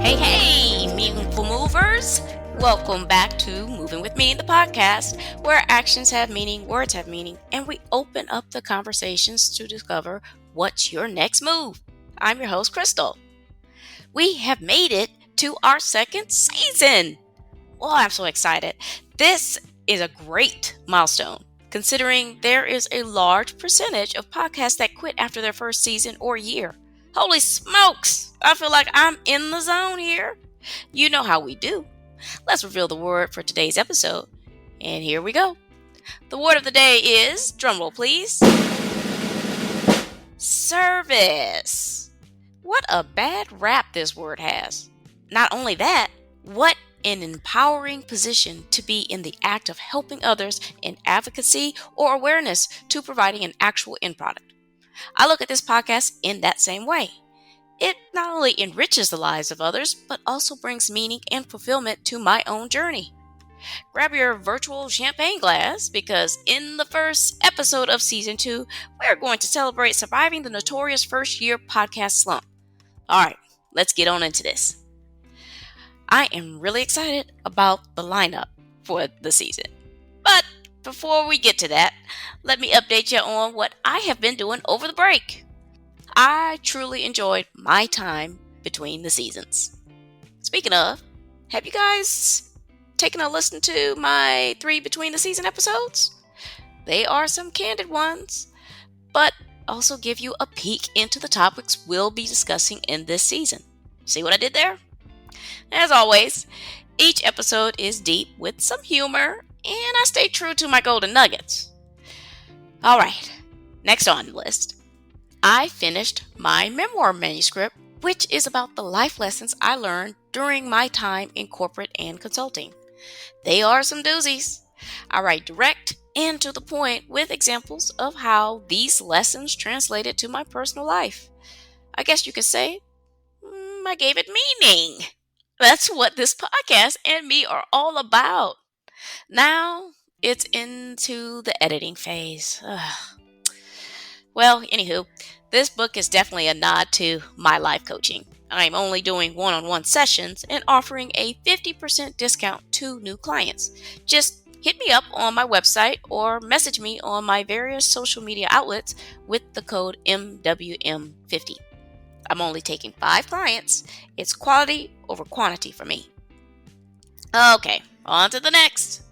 Hey, meaningful movers! Welcome back to Moving with Me, the podcast, where actions have meaning, words have meaning, and we open up the conversations to discover what's your next move. I'm your host, Krystal. We have made it to our second season. Oh, I'm so excited. This is a great milestone, considering there is a large percentage of podcasts that quit after their first season or year. Holy smokes! I feel like I'm in the zone here. You know how we do. Let's reveal the word for today's episode. And here we go. The word of the day is, drumroll please, service. What a bad rap this word has. Not only that, what an empowering position to be in the act of helping others in advocacy or awareness to providing an actual end product. I look at this podcast in that same way. It not only enriches the lives of others, but also brings meaning and fulfillment to my own journey. Grab your virtual champagne glass because in the first episode of Season 2, we're going to celebrate surviving the notorious first-year podcast slump. Alright, let's get on into this. I am really excited about the lineup for the season. But before we get to that, let me update you on what I have been doing over the break. I truly enjoyed my time between the seasons. Speaking of, have you guys taken a listen to my 3 between the season episodes? They are some candid ones, but also give you a peek into the topics we'll be discussing in this season. See what I did there? As always, each episode is deep with some humor, and I stay true to my golden nuggets. Alright, next on the list. I finished my memoir manuscript, which is about the life lessons I learned during my time in corporate and consulting. They are some doozies. I write direct and to the point with examples of how these lessons translated to my personal life. I guess you could say, I gave it meaning. That's what this podcast and me are all about. Now, it's into the editing phase. Well, anywho, this book is definitely a nod to my life coaching. I'm only doing one-on-one sessions and offering a 50% discount to new clients. Just hit me up on my website or message me on my various social media outlets with the code MWM50. I'm only taking 5 clients. It's quality over quantity for me. Okay, on to the next.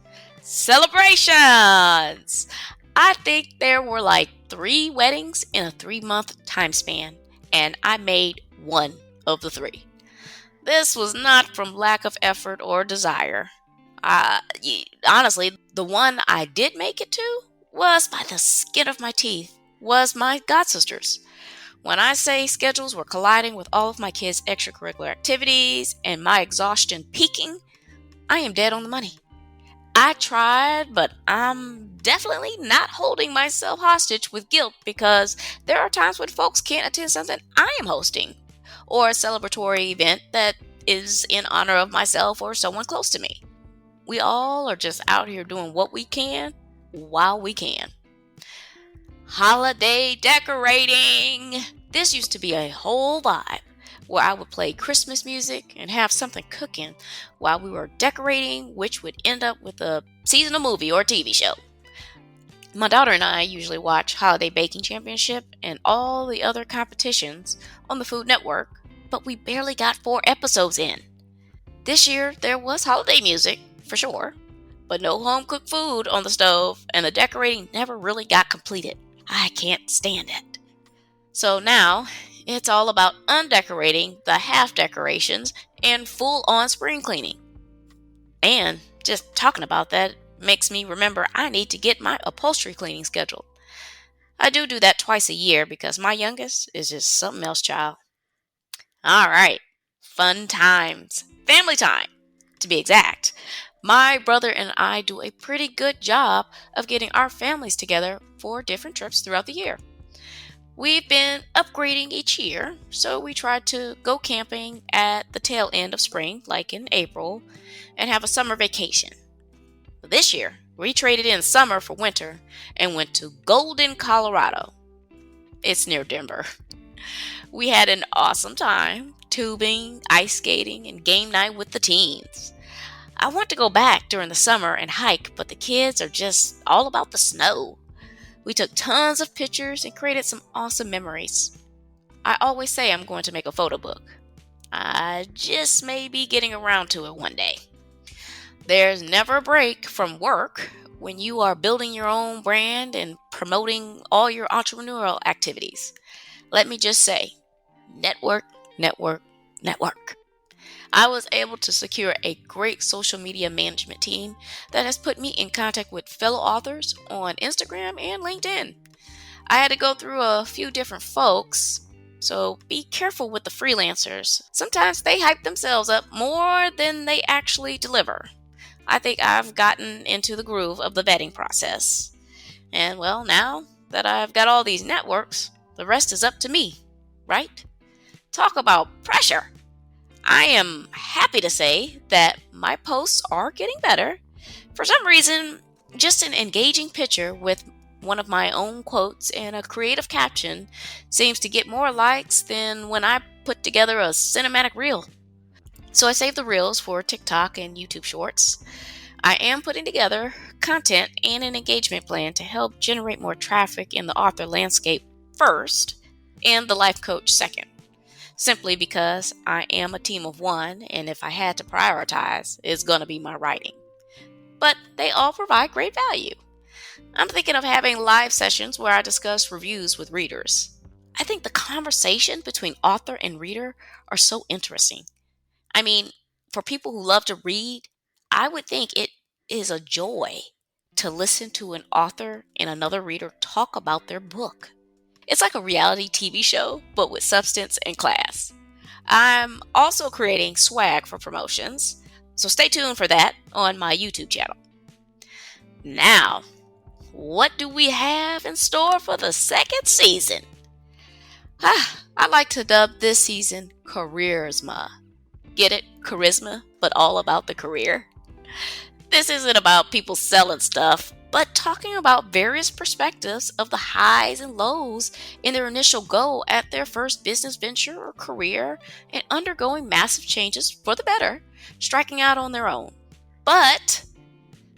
Celebrations! I think there were like 3 weddings in a 3-month time span, and I made 1 of the 3. This was not from lack of effort or desire. Honestly, the one I did make it to was by the skin of my teeth, was my godsisters. When I say schedules were colliding with all of my kids' extracurricular activities and my exhaustion peaking, I am dead on the money. I tried, but I'm definitely not holding myself hostage with guilt because there are times when folks can't attend something I am hosting or a celebratory event that is in honor of myself or someone close to me. We all are just out here doing what we can while we can. Holiday decorating. This used to be a whole vibe where I would play Christmas music and have something cooking while we were decorating, which would end up with a seasonal movie or TV show. My daughter and I usually watch Holiday Baking Championship and all the other competitions on the Food Network, but we barely got 4 episodes in. This year, there was holiday music, for sure, but no home-cooked food on the stove, and the decorating never really got completed. I can't stand it. So now, it's all about undecorating the half decorations and full-on spring cleaning. And just talking about that makes me remember I need to get my upholstery cleaning scheduled. I do that twice a year because my youngest is just something else, child. Alright, fun times. Family time, to be exact. My brother and I do a pretty good job of getting our families together for different trips throughout the year. We've been upgrading each year, so we try to go camping at the tail end of spring, like in April, and have a summer vacation. This year, we traded in summer for winter and went to Golden, Colorado. It's near Denver. We had an awesome time tubing, ice skating, and game night with the teens. I want to go back during the summer and hike, but the kids are just all about the snow. We took tons of pictures and created some awesome memories. I always say I'm going to make a photo book. I just may be getting around to it one day. There's never a break from work when you are building your own brand and promoting all your entrepreneurial activities. Let me just say, network, network, network. I was able to secure a great social media management team that has put me in contact with fellow authors on Instagram and LinkedIn. I had to go through a few different folks, so be careful with the freelancers. Sometimes they hype themselves up more than they actually deliver. I think I've gotten into the groove of the vetting process. And well, now that I've got all these networks, the rest is up to me, right? Talk about pressure. I am happy to say that my posts are getting better. For some reason, just an engaging picture with one of my own quotes and a creative caption seems to get more likes than when I put together a cinematic reel. So I save the reels for TikTok and YouTube Shorts. I am putting together content and an engagement plan to help generate more traffic in the author landscape first and the life coach second. Simply because I am a team of one, and if I had to prioritize, it's going to be my writing. But they all provide great value. I'm thinking of having live sessions where I discuss reviews with readers. I think the conversation between author and reader are so interesting. I mean, for people who love to read, I would think it is a joy to listen to an author and another reader talk about their book. It's like a reality TV show, but with substance and class. I'm also creating swag for promotions, so stay tuned for that on my YouTube channel. Now, what do we have in store for the second season? I like to dub this season Careersma. Get it? Charisma, but all about the career. This isn't about people selling stuff, but talking about various perspectives of the highs and lows in their initial go at their first business venture or career and undergoing massive changes for the better, striking out on their own. But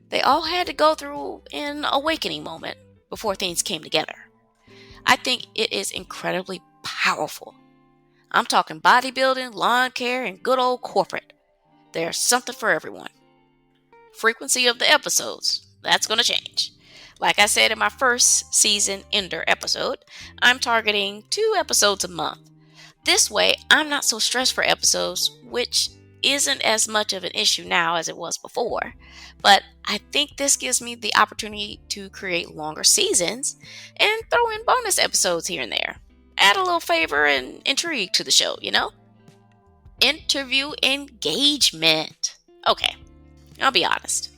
they all had to go through an awakening moment before things came together. I think it is incredibly powerful. I'm talking bodybuilding, lawn care, and good old corporate. There's something for everyone. Frequency of the episodes, that's going to change. Like I said in my first season ender episode, I'm targeting 2 episodes a month. This way, I'm not so stressed for episodes, which isn't as much of an issue now as it was before. But I think this gives me the opportunity to create longer seasons and throw in bonus episodes here and there. Add a little flavor and intrigue to the show, you know? Interview engagement. Okay, I'll be honest.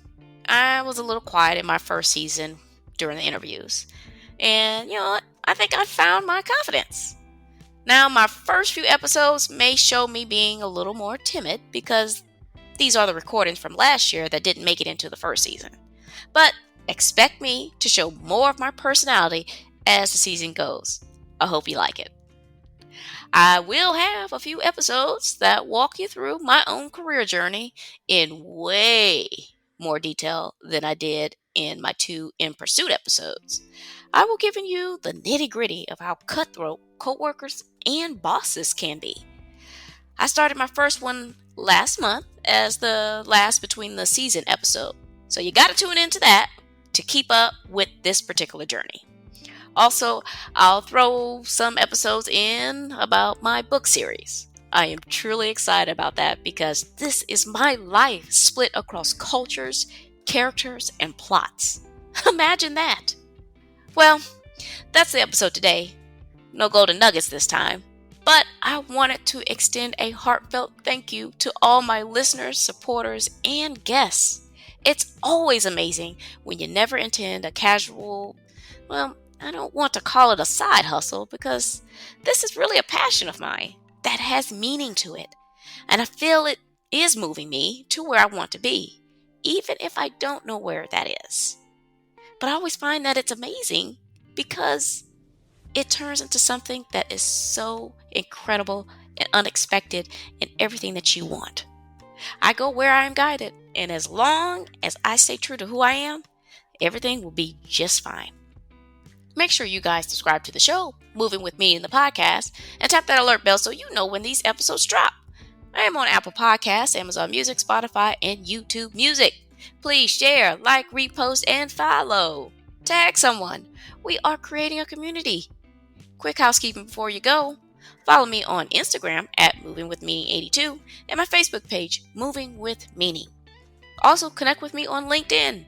I was a little quiet in my first season during the interviews. And you know what? I think I found my confidence. Now, my first few episodes may show me being a little more timid because these are the recordings from last year that didn't make it into the first season. But expect me to show more of my personality as the season goes. I hope you like it. I will have a few episodes that walk you through my own career journey in way more detail than I did in my 2 In Pursuit episodes. I will give you the nitty-gritty of how cutthroat coworkers and bosses can be. I started my first one last month as the last between the season episode, so you gotta tune into that to keep up with this particular journey. Also, I'll throw some episodes in about my book series. I am truly excited about that because this is my life split across cultures, characters, and plots. Imagine that. Well, that's the episode today. No golden nuggets this time, but I wanted to extend a heartfelt thank you to all my listeners, supporters, and guests. It's always amazing when you never intend a casual, I don't want to call it a side hustle because this is really a passion of mine that has meaning to it. And I feel it is moving me to where I want to be, even if I don't know where that is. But I always find that it's amazing because it turns into something that is so incredible and unexpected in everything that you want. I go where I am guided, and as long as I stay true to who I am, everything will be just fine. Make sure you guys subscribe to the show, Moving With Me in the podcast, and tap that alert bell so you know when these episodes drop. I am on Apple Podcasts, Amazon Music, Spotify, and YouTube Music. Please share, like, repost, and follow. Tag someone. We are creating a community. Quick housekeeping before you go. Follow me on Instagram at MovingWithMeaning82 and my Facebook page, Moving With Meaning. Also, connect with me on LinkedIn.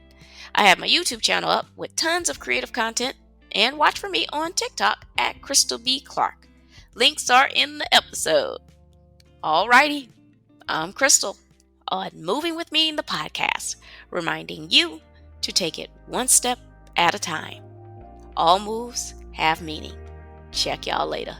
I have my YouTube channel up with tons of creative content, and watch for me on TikTok at Krystal B. Clark. Links are in the episode. Alrighty, I'm Krystal on Moving With Me in the podcast, reminding you to take it one step at a time. All moves have meaning. Check y'all later.